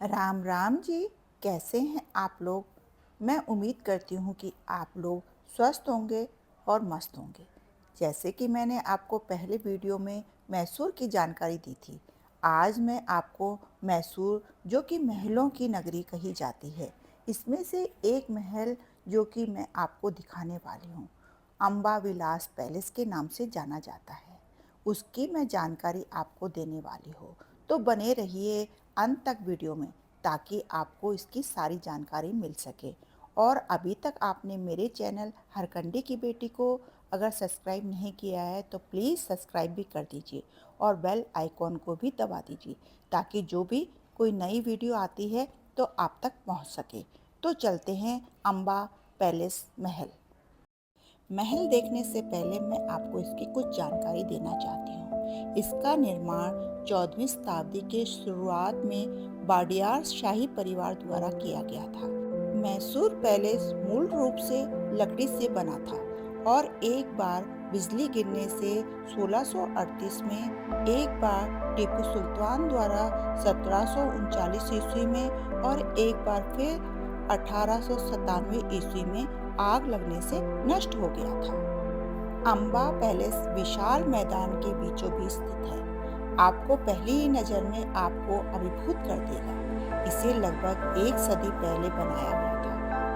राम राम जी। कैसे हैं आप लोग। मैं उम्मीद करती हूँ कि आप लोग स्वस्थ होंगे और मस्त होंगे। जैसे कि मैंने आपको पहले वीडियो में मैसूर की जानकारी दी थी, आज मैं आपको मैसूर, जो कि महलों की नगरी कही जाती है, इसमें से एक महल जो कि मैं आपको दिखाने वाली हूँ, अम्बा विलास पैलेस के नाम से जाना जाता है, उसकी मैं जानकारी आपको देने वाली हूँ। तो बने रहिए अंत तक वीडियो में, ताकि आपको इसकी सारी जानकारी मिल सके। और अभी तक आपने मेरे चैनल हरकंडी की बेटी को अगर सब्सक्राइब नहीं किया है तो प्लीज़ सब्सक्राइब भी कर दीजिए और बेल आइकॉन को भी दबा दीजिए, ताकि जो भी कोई नई वीडियो आती है तो आप तक पहुंच सके। तो चलते हैं अम्बा पैलेस महल। महल देखने से पहले मैं आपको इसकी कुछ जानकारी देना चाहती हूँ। इसका निर्माण 14वीं शताब्दी के शुरुआत में वाडियार शाही परिवार द्वारा किया गया था। मैसूर पैलेस मूल रूप से लकड़ी से बना था और एक बार बिजली गिरने से 1638 में, एक बार टीपू सुल्तान द्वारा 1739 ईस्वी में और एक बार फिर 1897 ईस्वी में आग लगने से नष्ट हो गया था। अम्बा पैलेस विशाल मैदान के बीचों बीच स्थित है। आपको पहली ही नज़र में आपको अभिभूत कर देगा। इसे लगभग एक सदी पहले बनाया गया था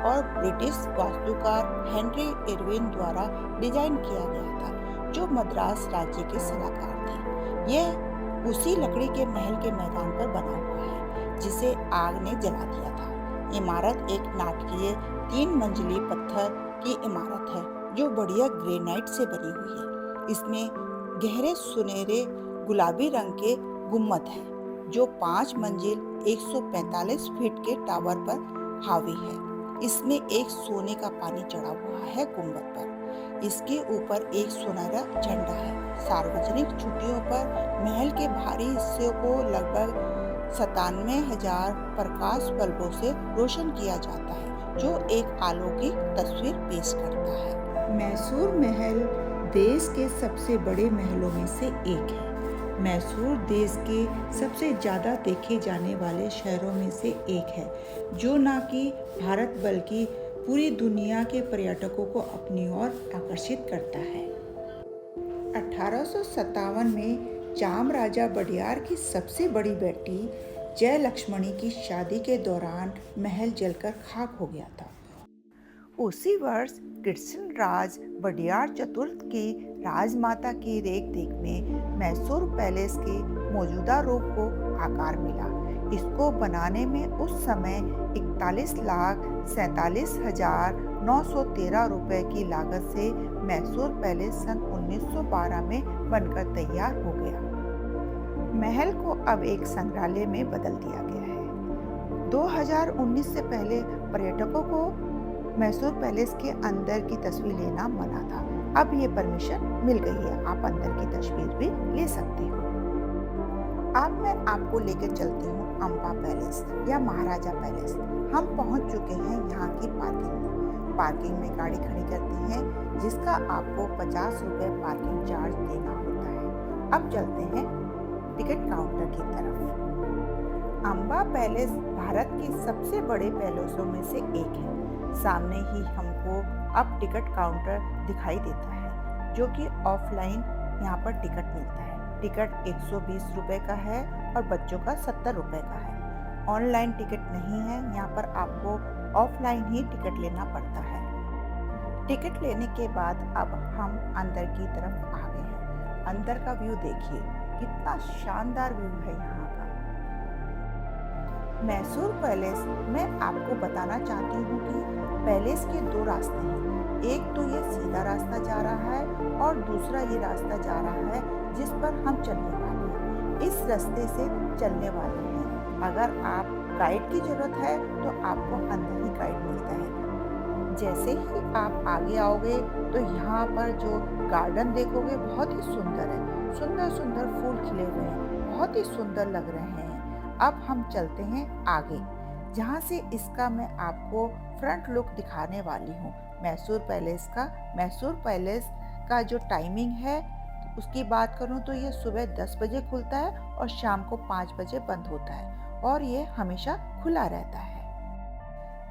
और ब्रिटिश वास्तुकार हेनरी इरविन द्वारा डिजाइन किया गया था, जो मद्रास राज्य के सलाहकार थे। यह उसी लकड़ी के महल के मैदान पर बना हुआ है जिसे आग ने जला दिया था। इमारत एक नाटकीय 3 मंजिली पत्थर की इमारत है जो बढ़िया ग्रेनाइट से बनी हुई है। इसमें गहरे सुनहरे गुलाबी रंग के गुम्बद है जो 5 मंजिल 145 फीट के टावर पर हावी है। इसमें एक सोने का पानी चढ़ा हुआ है गुम्बद पर। इसके ऊपर एक सुनहरा झंडा है। सार्वजनिक छुट्टियों पर महल के भारी हिस्से को लगभग 97,000 प्रकाश बल्बों से रोशन किया जाता है, जो एक अलौकिक तस्वीर पेश करता है। मैसूर महल देश के सबसे बड़े महलों में से एक है। मैसूर देश के सबसे ज़्यादा देखे जाने वाले शहरों में से एक है, जो न कि भारत बल्कि पूरी दुनिया के पर्यटकों को अपनी ओर आकर्षित करता है। 1857 में चाम राजा वडियार की सबसे बड़ी बेटी जय लक्ष्मणी की शादी के दौरान महल जलकर खाक हो गया था। उसी वर्ष कृष्ण राज वडियार चतुर्थ की राजमाता की रेख देख में मैसूर पैलेस के मौजूदा रूप को आकार मिला। इसको बनाने में उस समय 41,47,913 रुपए की लागत से मैसूर पैलेस सन 1912 में बनकर तैयार हो गया। महल को अब एक संग्रहालय में बदल दिया गया है। 2019 से पहले पर्यटकों को मैसूर पैलेस के अंदर की तस्वीर लेना मना था। अब ये परमिशन मिल गई है, आप अंदर की तस्वीर भी ले सकते हो। अब मैं आपको लेकर चलती हूँ अम्बा पैलेस या महाराजा पैलेस। हम पहुँच चुके हैं यहाँ की पार्किंग में। पार्किंग में गाड़ी खड़ी करते हैं, जिसका आपको 50 रुपये पार्किंग चार्ज देना होता है। अब चलते हैं टिकट काउंटर की तरफ। अम्बा पैलेस भारत के सबसे बड़े पैलेसों में से एक है। सामने ही हमको अब टिकट काउंटर दिखाई देता है, जो कि ऑफलाइन यहाँ पर टिकट मिलता है। टिकट 120 रुपये का है और बच्चों का 70 रुपये का है। ऑनलाइन टिकट नहीं है, यहाँ पर आपको ऑफलाइन ही टिकट लेना पड़ता है। टिकट लेने के बाद अब हम अंदर की तरफ आ गए हैं। अंदर का व्यू देखिए, कितना शानदार व्यू है यहाँ का। मैसूर पैलेस में आपको बताना चाहती हूँ कि पैलेस के 2 रास्ते हैं। एक तो ये सीधा रास्ता जा रहा है और दूसरा ये रास्ता जा रहा है जिस पर हम चलने वाले हैं। इस रास्ते से चलने वाले हैं। अगर आप गाइड की जरूरत है तो आपको अंदर ही गाइड मिलता है। जैसे ही आप आगे आओगे तो यहाँ पर जो गार्डन देखोगे बहुत ही सुंदर है। सुंदर सुंदर फूल खिले हुए हैं, बहुत ही सुंदर लग रहे हैं। अब हम चलते हैं आगे, जहाँ से इसका मैं आपको फ्रंट लुक दिखाने वाली हूँ मैसूर पैलेस का। मैसूर पैलेस का जो टाइमिंग है उसकी बात करूँ तो ये सुबह 10 बजे खुलता है और शाम को 5 बजे बंद होता है। और ये हमेशा खुला रहता है।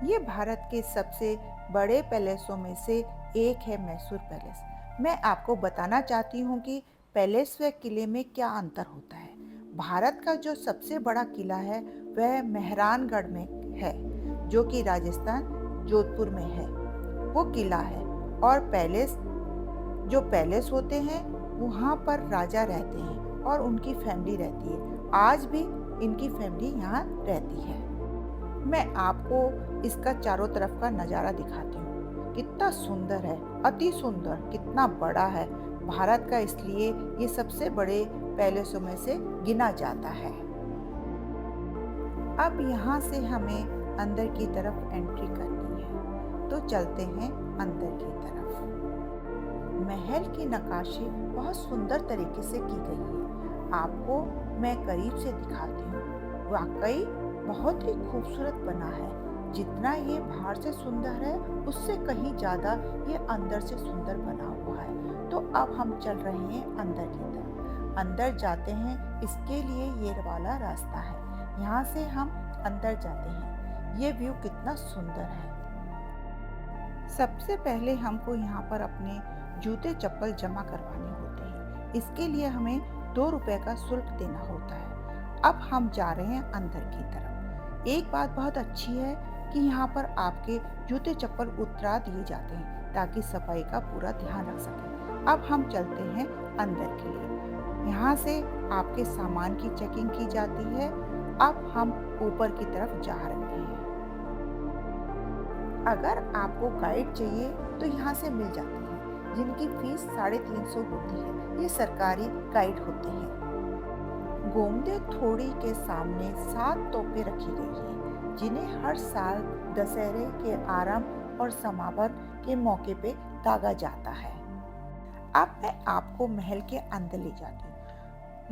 ये भारत के सबसे बड़े पैलेसों में से एक है मैसूर पैलेस। मैं आपको बताना चाहती हूँ कि पैलेस व किले में क्या अंतर होता है। भारत का जो सबसे बड़ा किला है वह मेहरानगढ़ में है, जो कि राजस्थान जोधपुर में है, वो किला है। और पैलेस होते हैं वहाँ पर राजा रहते हैं और उनकी फैमिली रहती है। आज भी इनकी फैमिली यहाँ रहती है। मैं आपको इसका चारों तरफ का नज़ारा दिखाती हूँ। कितना सुंदर है, अति सुंदर, कितना बड़ा है। भारत का इसलिए ये सबसे बड़े पैलेसों में से गिना जाता है। अब यहाँ से हमें अंदर की तरफ एंट्री करनी है, तो चलते हैं अंदर की तरफ। महल की नक्काशी बहुत सुंदर तरीके से की गई है। आपको मैं करीब से दिखाती हूँ। वाकई बहुत ही खूबसूरत बना है। जितना ये बाहर से सुंदर है उससे कहीं ज़्यादा ये अंदर से सुंदर बना हुआ है। तो अब हम चल रहे हैं अंदर की तरफ। अंदर जाते हैं, इसके लिए ये वाला रास्ता है। यहाँ से हम अंदर जाते हैं। ये व्यू कितना सुंदर है। सबसे पहले हमको यहाँ पर अपने जूते चप्पल जमा करवाने होते हैं। इसके लिए हमें 2 रुपए का शुल्क देना होता है। अब हम जा रहे हैं अंदर की तरफ। एक बात बहुत अच्छी है कि यहाँ पर आपके जूते चप्पल उतरा दिए जाते हैं ताकि सफाई का पूरा ध्यान रख सकें। अब हम चलते हैं अंदर के लिए। यहाँ से आपके सामान की चेकिंग की जाती है। अब हम ऊपर की तरफ जा रहे हैं। अगर आपको गाइड चाहिए तो यहाँ से मिल जाती है, जिनकी फीस 350 होती है। ये सरकारी गाइड होते हैं। गोमदे थोड़ी के सामने 7 तोपें रखी गई हैं, जिन्हें हर साल दशहरे के आरंभ और समापन के मौके पे दागा जाता है। अब मैं आपको महल के अंदर ले जाती हूँ।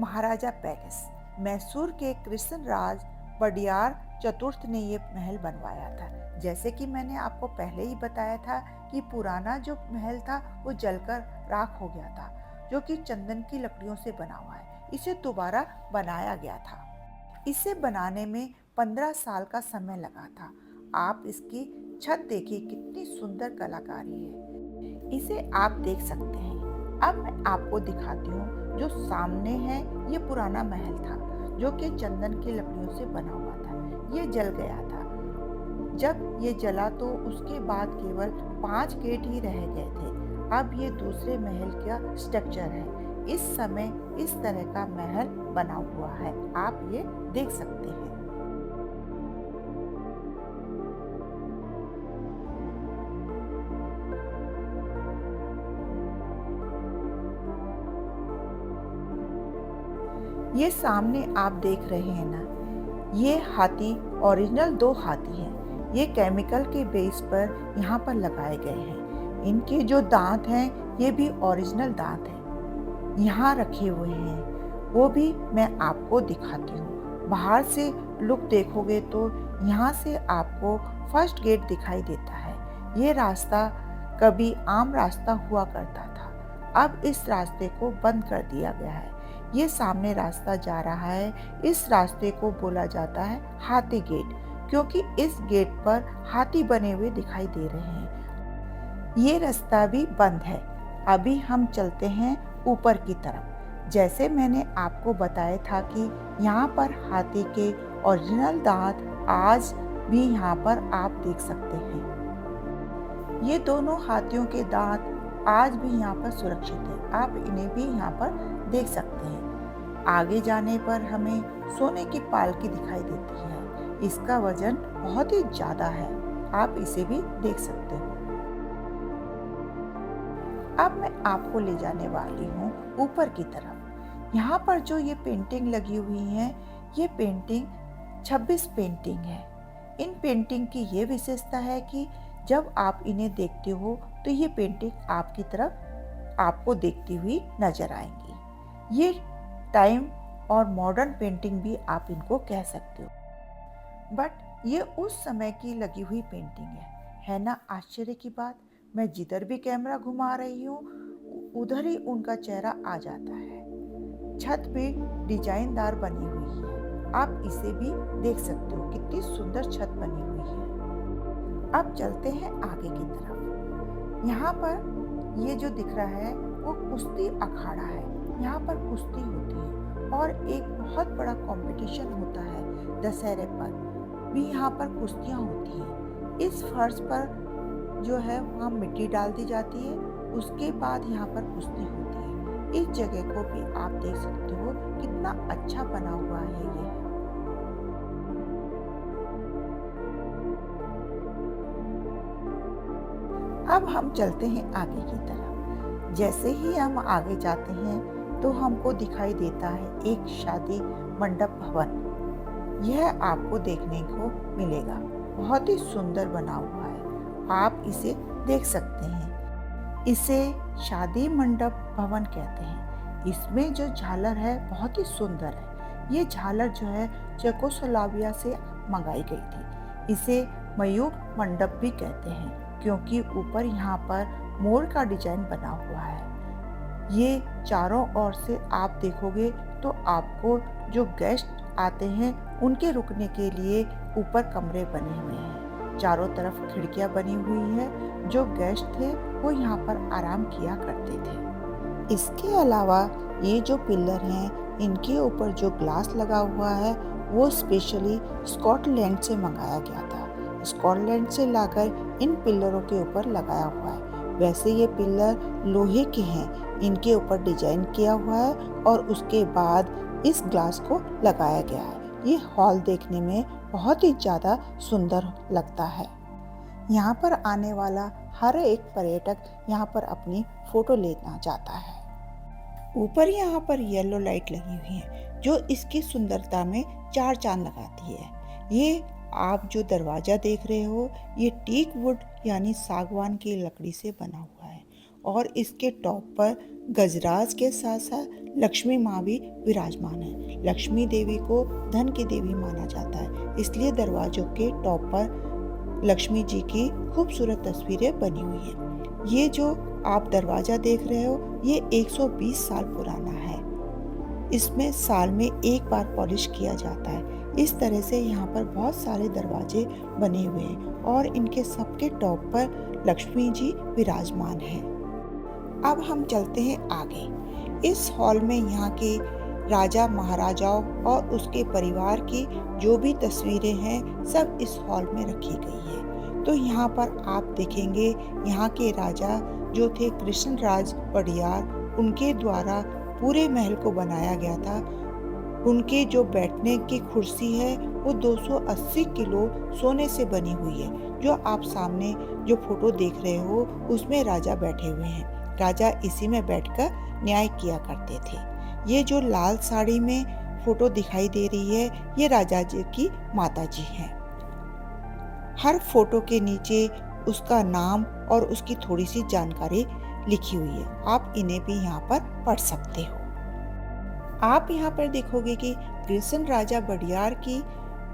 महाराजा पैलेस मैसूर के कृष्णराज वडियार चतुर्थ ने ये महल बनवाया था। जैसे कि मैंने आपको पहले ही बताया था कि पुराना जो महल था वो जलकर राख हो गया था, जो कि चंदन की लकड़ियों से बना हुआ है। इसे दोबारा बनाया गया था। इसे बनाने में 15 साल का समय लगा था। आप इसकी छत देखिए, कितनी सुंदर कलाकारी है। इसे आप देख सकते हैं। अब मैं आपको दिखाती हूँ। जो सामने है ये पुराना महल था, जो कि चंदन की लकड़ियों से बना हुआ था। ये जल गया था। जब ये जला तो उसके बाद केवल 5 गेट ही रह गए थे। अब ये दूसरे महल का स्ट्रक्चर है। इस समय इस तरह का महल बना हुआ है, आप ये देख सकते हैं। ये सामने आप देख रहे हैं ना, ये हाथी ओरिजिनल 2 हाथी हैं। ये केमिकल के बेस पर यहाँ पर लगाए गए हैं। इनके जो दांत हैं ये भी ओरिजिनल दांत हैं, यहाँ रखे हुए हैं। वो भी मैं आपको दिखाती हूँ। बाहर से लुक देखोगे तो यहाँ से आपको फर्स्ट गेट दिखाई देता है। ये रास्ता कभी आम रास्ता हुआ करता था, अब इस रास्ते को बंद कर दिया गया है। ये सामने रास्ता जा रहा है, इस रास्ते को बोला जाता है हाथी गेट, क्योंकि इस गेट पर हाथी बने हुए दिखाई दे रहे हैं। ये रास्ता भी बंद है। अभी हम चलते हैं ऊपर की तरफ। जैसे मैंने आपको बताया था कि यहाँ पर हाथी के ओरिजिनल दांत आज भी यहाँ पर आप देख सकते हैं। ये दोनों हाथियों के दांत आज भी यहाँ पर सुरक्षित है। आप इन्हें भी यहाँ पर देख सकते हैं। आगे जाने पर हमें सोने की पालकी दिखाई देती है। इसका वजन बहुत ही ज्यादा है, आप इसे भी देख सकते हो। अब मैं आपको ले जाने वाली हूँ ऊपर की तरफ। यहाँ पर जो ये पेंटिंग लगी हुई है, ये पेंटिंग 26 पेंटिंग है। इन पेंटिंग की ये विशेषता है कि जब आप इन्हें देखते हो तो ये पेंटिंग आपकी तरफ आपको देखती हुई नजर आएंगी। ये टाइम और मॉडर्न पेंटिंग भी आप इनको कह सकते हो, बट ये उस समय की लगी हुई पेंटिंग है ना। आश्चर्य की बात, मैं जिधर भी कैमरा घुमा रही हूँ उधर ही उनका चेहरा आ जाता है। छत भी डिजाइनदार बनी हुई है आप इसे भी देख सकते हो, कितनी सुंदर छत बनी हुई है। अब चलते हैं आगे की तरफ। यहाँ पर ये जो दिख रहा है वो कुश्ती अखाड़ा है। यहाँ पर कुश्ती होती है और एक बहुत बड़ा कंपटीशन होता है। दशहरे पर भी यहाँ पर कुश्तियाँ होती हैं। इस फर्श पर जो है वहाँ मिट्टी डाल दी जाती है, उसके बाद यहाँ पर कुश्ती होती है। इस जगह को भी आप देख सकते हो, कितना अच्छा बना हुआ है ये। अब हम चलते हैं आगे की तरफ। जैसे ही हम आगे जाते हैं तो हमको दिखाई देता है एक शादी मंडप भवन। यह आपको देखने को मिलेगा, बहुत ही सुंदर बना हुआ है, आप इसे देख सकते हैं। इसे शादी मंडप भवन कहते हैं। इसमें जो झालर है बहुत ही सुंदर है। ये झालर जो है चेकोस्लोवाकिया से मंगाई गई थी। इसे मयूर मंडप भी कहते हैं क्योंकि ऊपर यहाँ पर मोर का डिजाइन बना हुआ है। ये चारों ओर से आप देखोगे तो आपको जो गेस्ट आते हैं उनके रुकने के लिए ऊपर कमरे बने हुए हैं। चारों तरफ खिड़कियां बनी हुई है। जो गेस्ट थे वो यहाँ पर आराम किया करते थे। इसके अलावा ये जो पिलर हैं, इनके ऊपर जो ग्लास लगा हुआ है वो स्पेशली स्कॉटलैंड से मंगाया गया था। स्कॉटलैंड से लाकर इन पिलरों के ऊपर लगाया हुआ है। वैसे ये पिलर लोहे के हैं, इनके ऊपर डिजाइन किया हुआ है और उसके बाद इस ग्लास को लगाया गया है। ये हॉल देखने में बहुत ही ज़्यादा सुंदर लगता है। यहाँ पर आने वाला हर एक पर्यटक यहाँ पर अपनी फोटो लेना चाहता है। ऊपर यहाँ पर येलो लाइट लगी हुई है जो इसकी सुंदरता में चार चांद लगाती है। ये आप जो दरवाजा देख रहे हो ये टीक वुड यानी सागवान की लकड़ी से बना हुआ है और इसके टॉप पर गजराज के साथ साथ लक्ष्मी माँ भी विराजमान है। लक्ष्मी देवी को धन की देवी माना जाता है, इसलिए दरवाजों के टॉप पर लक्ष्मी जी की खूबसूरत तस्वीरें बनी हुई हैं। ये जो आप दरवाजा देख रहे हो ये 120 साल पुराना है। इसमें साल में एक बार पॉलिश किया जाता है। इस तरह से यहाँ पर बहुत सारे दरवाजे बने हुए हैं और इनके सबके टॉप पर लक्ष्मी जी विराजमान हैं। अब हम चलते हैं आगे। इस हॉल में यहाँ के राजा महाराजाओं और उसके परिवार की जो भी तस्वीरें हैं सब इस हॉल में रखी गई है। तो यहाँ पर आप देखेंगे यहाँ के राजा जो थे कृष्णराज वडियार, उनके द्वारा पूरे महल को बनाया गया था। उनके जो बैठने की कुर्सी है वो 280 किलो सोने से बनी हुई है। जो आप सामने जो फोटो देख रहे हो उसमें राजा बैठे हुए हैं। राजा इसी में बैठकर न्याय किया करते थे। ये जो लाल साड़ी में फोटो दिखाई दे रही है ये राजा जी की माता जी हैं। हर फोटो के नीचे उसका नाम और उसकी थोड़ी सी जानकारी लिखी हुई है। आप इन्हें भी यहाँ पर पढ़ सकते हो। आप यहाँ पर देखोगे कि कृष्ण राजा वडियार की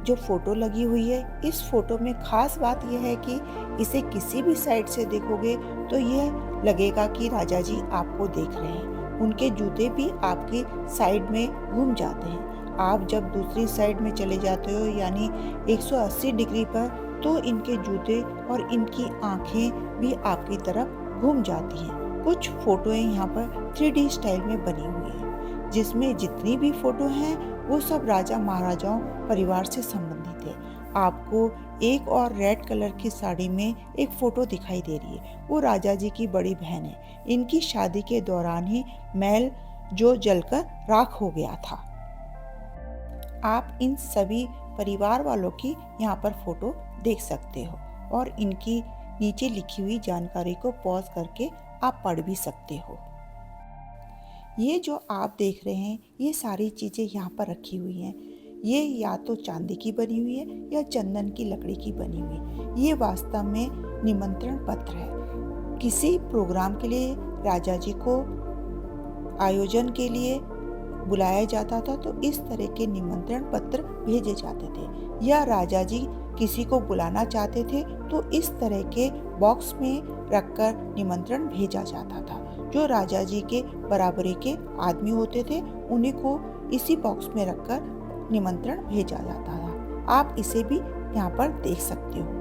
जो फोटो लगी हुई है, इस फोटो में खास बात यह है कि इसे किसी भी साइड से देखोगे तो यह लगेगा कि राजा जी आपको देख रहे हैं। उनके जूते भी आपकी साइड में घूम जाते हैं। आप जब दूसरी साइड में चले जाते हो यानी 180 डिग्री पर, तो इनके जूते और इनकी आंखें भी आपकी तरफ घूम जाती हैं। कुछ फोटोएं यहाँ पर 3D स्टाइल में बनी हुई हैं, जिसमें जितनी भी फोटो हैं वो सब राजा महाराजाओं परिवार से संबंधित है। आपको एक और रेड कलर की साड़ी में एक फोटो दिखाई दे रही है, वो राजा जी की बड़ी बहन है। इनकी शादी के दौरान ही महल जो जलकर राख हो गया था। आप इन सभी परिवार वालों की यहाँ पर फोटो देख सकते हो और इनकी नीचे लिखी हुई जानकारी को पॉज करके आप पढ़ भी सकते हो। ये जो आप देख रहे हैं ये सारी चीज़ें यहाँ पर रखी हुई हैं। ये या तो चांदी की बनी हुई है या चंदन की लकड़ी की बनी हुई है। ये वास्तव में निमंत्रण पत्र है। किसी प्रोग्राम के लिए राजा जी को आयोजन के लिए बुलाया जाता था तो इस तरह के निमंत्रण पत्र भेजे जाते थे, या राजा जी किसी को बुलाना चाहते थे तो इस तरह के बॉक्स में रखकर निमंत्रण भेजा जाता था। जो राजा जी के बराबरी के आदमी होते थे उन्हीं को इसी बॉक्स में रखकर निमंत्रण भेजा जाता था। आप इसे भी यहाँ पर देख सकते हो।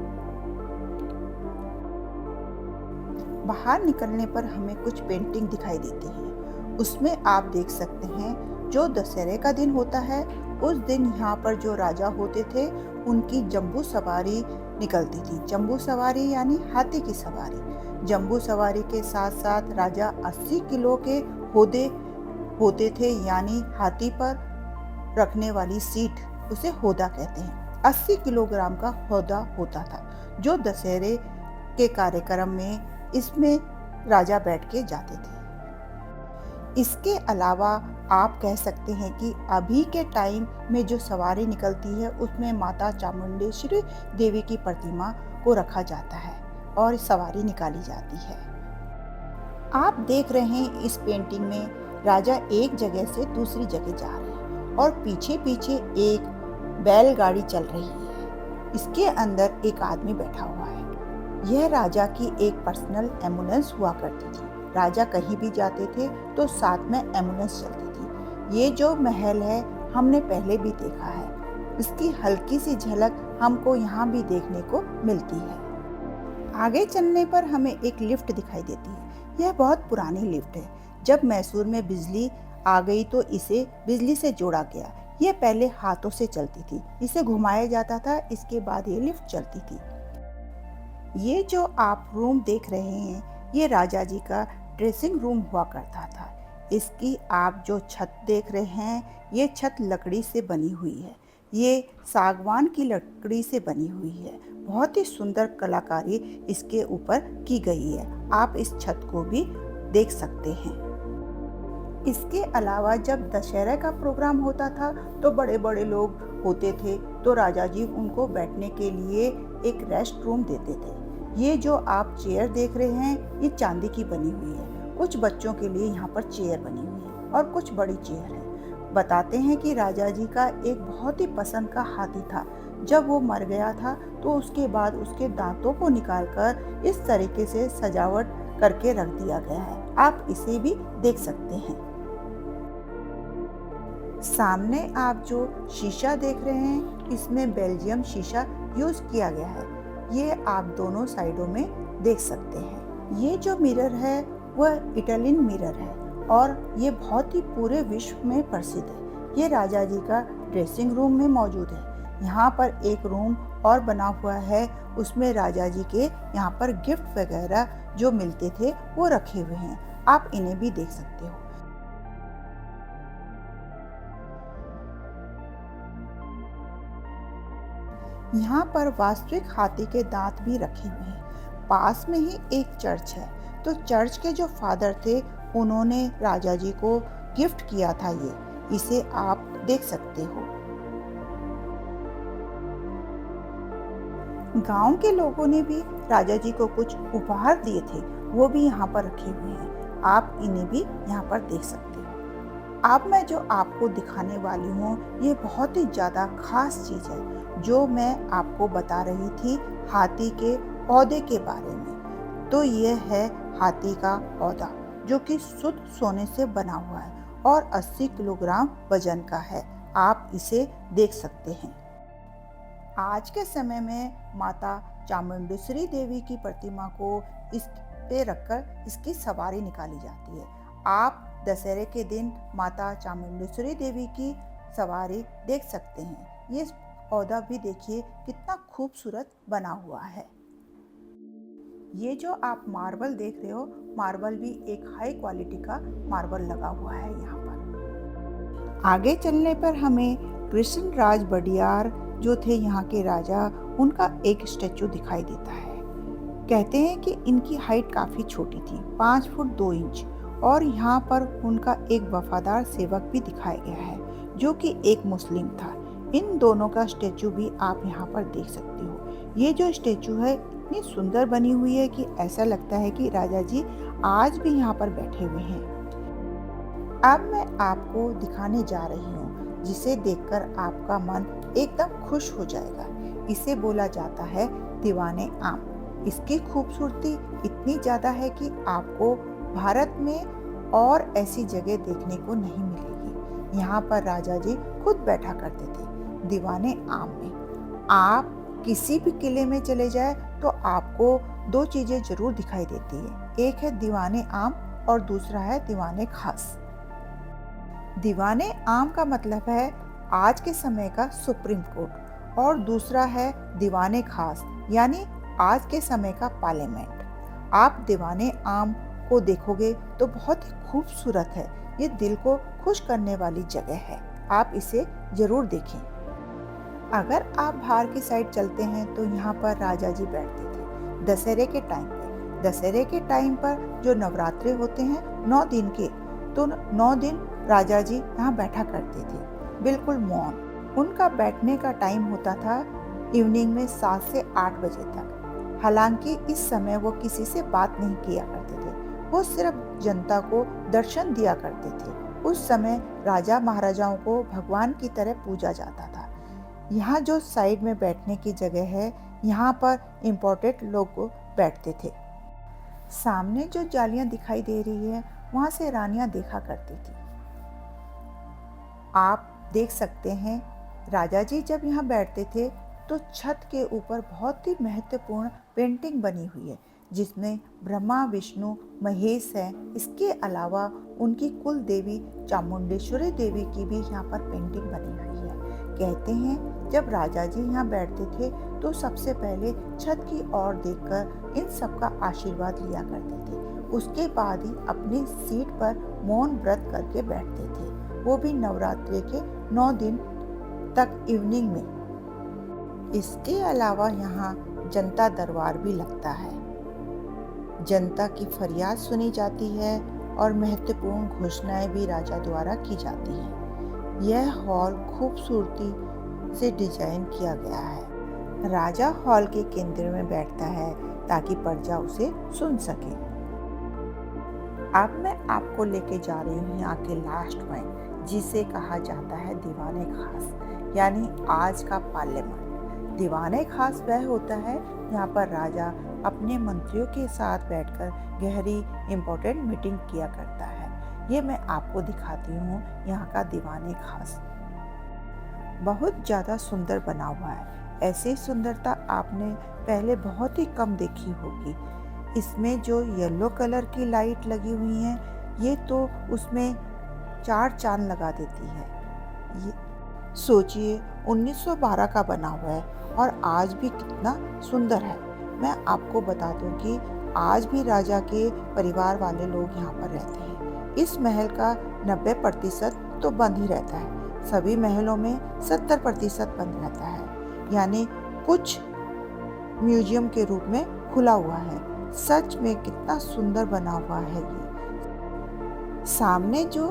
बाहर निकलने पर हमें कुछ पेंटिंग दिखाई देती है। उसमें आप देख सकते हैं जो दशहरे का दिन होता है उस दिन यहाँ पर जो राजा होते थे उनकी जंबू सवारी निकलती थी। जंबू सवारी यानी हाथी की सवारी। जंबू सवारी के साथ साथ राजा 80 किलो के होदे होते थे, यानी हाथी पर रखने वाली सीट उसे होदा कहते हैं। 80 किलोग्राम का होदा होता था जो दशहरे के कार्यक्रम में इसमें राजा बैठ के जाते थे। इसके अलावा आप कह सकते हैं कि अभी के टाइम में जो सवारी निकलती है उसमें माता चामुंडेश्वरी देवी की प्रतिमा को रखा जाता है और सवारी निकाली जाती है। आप देख रहे हैं इस पेंटिंग में राजा एक जगह से दूसरी जगह जा रहे हैं और पीछे पीछे एक बैलगाड़ी चल रही है। इसके अंदर एक आदमी बैठा हुआ है। यह राजा की एक पर्सनल एम्बुलेंस हुआ करती थी। राजा कहीं भी जाते थे तो साथ में एम्बुलेंस चलती थी। ये जो महल है हमने पहले भी देखा है। इसकी हल्की सी झलक हमको यहाँ भी देखने को मिलती है। आगे चलने पर हमें एक लिफ्ट दिखाई देती है। यह बहुत पुरानी लिफ्ट है। जब मैसूर में बिजली आ गई तो इसे बिजली से जोड़ा गया। यह पहले हाथों से चलती थी, इसे घुमाया जाता था, इसके बाद ये लिफ्ट चलती थी। ये जो आप रूम देख रहे हैं ये राजा जी का ड्रेसिंग रूम हुआ करता था। इसकी आप जो छत देख रहे हैं ये छत लकड़ी से बनी हुई है। ये सागवान की लकड़ी से बनी हुई है। बहुत ही सुंदर कलाकारी इसके ऊपर की गई है। आप इस छत को भी देख सकते हैं। इसके अलावा जब दशहरा का प्रोग्राम होता था तो बड़े बड़े लोग होते थे तो राजा जी उनको बैठने के लिए एक रेस्ट रूम देते थे। ये जो आप चेयर देख रहे हैं ये चांदी की बनी हुई है। कुछ बच्चों के लिए यहाँ पर चेयर बनी हुई है और कुछ बड़ी चेयर है। बताते हैं कि राजा जी का एक बहुत ही पसंद का हाथी था। जब वो मर गया था तो उसके बाद उसके दांतों को निकालकर इस तरीके से सजावट करके रख दिया गया है। आप इसे भी देख सकते हैं। सामने आप जो शीशा देख रहे हैं इसमें बेल्जियम शीशा यूज किया गया है। ये आप दोनों साइडों में देख सकते हैं। ये जो मिरर है वह इटालियन मिरर है और ये बहुत ही पूरे विश्व में प्रसिद्ध है। ये राजा जी का ड्रेसिंग रूम में मौजूद है। यहाँ पर एक रूम और बना हुआ है, उसमें राजा जी के यहाँ पर गिफ्ट वगैरह जो मिलते थे वो रखे हुए हैं। आप इन्हें भी देख सकते हो। यहाँ पर वास्तविक हाथी के दांत भी रखे हुए हैं। पास में ही एक चर्च है, तो चर्च के जो फादर थे उन्होंने राजा जी को गिफ्ट किया था। इसे आप देख सकते हो। गांव के लोगों ने भी राजा जी को कुछ उपहार दिए थे, वो भी यहाँ पर रखे हुए हैं। आप इन्हें भी यहाँ पर देख सकते हो। अब मैं जो आपको दिखाने वाली हूँ ये बहुत ही ज़्यादा खास चीज़ है जो मैं आपको बता रही थी हाथी के पौधे के बारे में। तो यह है हाथी का पौधा जो कि शुद्ध सोने से बना हुआ है और 80 किलोग्राम वजन का है। आप इसे देख सकते हैं। आज के समय में माता चामुंडेश्वरी देवी की प्रतिमा को इस पे रखकर इसकी सवारी निकाली जाती है। आप दशहरे के दिन माता चामुंडेश्वरी देवी की सवारी देख सकते हैं। ये पौधा भी देखिए कितना खूबसूरत बना हुआ है। ये जो आप मार्बल देख रहे हो, मार्बल भी एक हाई क्वालिटी का मार्बल लगा हुआ है यहाँ पर। आगे चलने पर हमें कृष्ण राज बडियार जो थे यहाँ के राजा, उनका एक स्टैचू दिखाई देता है। कहते हैं कि इनकी हाइट काफ़ी छोटी थी, 5 फुट 2 इंच, और यहाँ पर उनका एक वफादार सेवक भी दिखाया गया है जो कि एक मुस्लिम था। इन दोनों का स्टैचू भी आप यहाँ पर देख सकते हो। ये जो स्टैचू है इतनी सुंदर बनी हुई है कि ऐसा लगता है कि राजा जी आज भी यहाँ पर बैठे हुए हैं। अब मैं आपको दिखाने जा रही हूँ जिसे देखकर आपका मन एकदम खुश हो जाएगा। इसे बोला जाता है दीवाने आम। इसकी खूबसूरती इतनी ज़्यादा है कि आपको भारत में और ऐसी जगह देखने को नहीं मिलेगी। यहाँ पर राजा जी खुद बैठा करते थे दीवाने आम में। आप किसी भी किले में चले जाए तो आपको दो चीजें जरूर दिखाई देती है, एक है दीवाने आम और दूसरा है दीवाने खास। दीवाने आम का मतलब है आज के समय का सुप्रीम कोर्ट और दूसरा है दीवाने खास यानी आज के समय का पार्लियामेंट। आप दीवाने आम को देखोगे तो बहुत ही खूबसूरत है, ये दिल को खुश करने वाली जगह है, आप इसे जरूर देखें। अगर आप बाहर की साइड चलते हैं तो यहाँ पर राजा जी बैठते थे दशहरे के टाइम पे। दशहरे के टाइम पर जो नवरात्रे होते हैं 9 दिन के, तो 9 दिन राजा जी यहाँ बैठा करते थे बिल्कुल मौन। उनका बैठने का टाइम होता था इवनिंग में 7 से 8 बजे तक। हालांकि इस समय वो किसी से बात नहीं किया करते थे, वो सिर्फ जनता को दर्शन दिया करते थे। उस समय राजा महाराजाओं को भगवान की तरह पूजा जाता था। यहाँ जो साइड में बैठने की जगह है, यहाँ पर इम्पोर्टेंट लोग बैठते थे। सामने जो जालियां दिखाई दे रही है वहां से रानियां देखा करती थी। आप देख सकते हैं राजा जी जब यहाँ बैठते थे तो छत के ऊपर बहुत ही महत्वपूर्ण पेंटिंग बनी हुई है जिसमें ब्रह्मा विष्णु महेश है। इसके अलावा उनकी कुल देवी चामुंडेश्वरी देवी की भी यहाँ पर पेंटिंग बनी हुई है। कहते हैं जब राजा जी यहाँ बैठते थे तो सबसे पहले छत की ओर देखकर इन सब का आशीर्वाद लिया करते थे। उसके बाद ही अपनी सीट पर मौन व्रत करके बैठते थे, वो भी नवरात्रि के 9 दिन तक इवनिंग में। इसके अलावा यहाँ जनता दरबार भी लगता है, जनता की फरियाद सुनी जाती है और महत्वपूर्ण घोषणाएं भी राजा द्वारा की जाती हैं। यह हॉल खूबसूरती से डिजाइन किया गया है। राजा हॉल के केंद्र में बैठता है ताकि प्रजा उसे सुन सके। अब मैं आपको लेके जा रही हूँ यहाँ के लास्ट में, जिसे कहा जाता है दीवाने खास यानी आज का पार्लियामेंट। दीवाने खास वह होता है यहाँ पर राजा अपने मंत्रियों के साथ बैठकर गहरी इम्पोर्टेंट मीटिंग किया करता है। ये मैं आपको दिखाती हूँ यहाँ का दीवाने खास। बहुत ज़्यादा सुंदर बना हुआ है, ऐसी सुंदरता आपने पहले बहुत ही कम देखी होगी। इसमें जो येलो कलर की लाइट लगी हुई है ये तो उसमें 4 चांद लगा देती है। ये सोचिए 1912 का बना हुआ है और आज भी कितना सुंदर है। मैं आपको बता दूं कि आज भी राजा के परिवार वाले लोग यहाँ पर रहते हैं। इस महल का 90% तो बंद ही रहता है, सभी महलों में 70% बंद रहता है, यानी कुछ म्यूजियम के रूप में खुला हुआ है। सच में कितना सुंदर बना हुआ है ये। सामने जो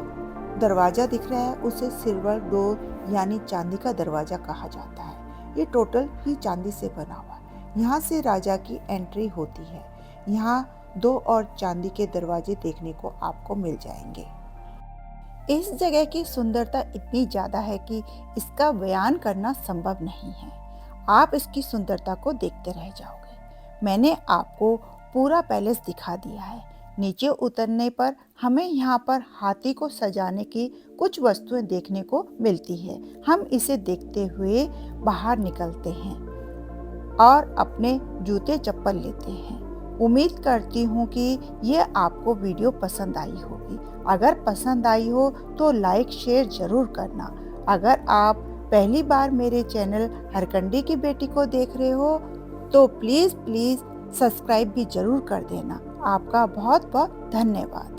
दरवाजा दिख रहा है उसे सिल्वर डोर यानी चांदी का दरवाजा कहा जाता है। ये टोटल ही चांदी से बना हुआ है। यहाँ से राजा की एंट्री होती है। यहाँ 2 और चांदी के दरवाजे देखने को आपको मिल जाएंगे। इस जगह की सुंदरता इतनी ज़्यादा है कि इसका बयान करना संभव नहीं है। आप इसकी सुंदरता को देखते रह जाओगे। मैंने आपको पूरा पैलेस दिखा दिया है। नीचे उतरने पर हमें यहाँ पर हाथी को सजाने की कुछ वस्तुएं देखने को मिलती है। हम इसे देखते हुए बाहर निकलते हैं और अपने जूते चप्पल लेते हैं। उम्मीद करती हूँ कि ये आपको वीडियो पसंद आई होगी। अगर पसंद आई हो तो लाइक शेयर जरूर करना। अगर आप पहली बार मेरे चैनल हरकंडी की बेटी को देख रहे हो तो प्लीज़ सब्सक्राइब भी जरूर कर देना। आपका बहुत बहुत धन्यवाद।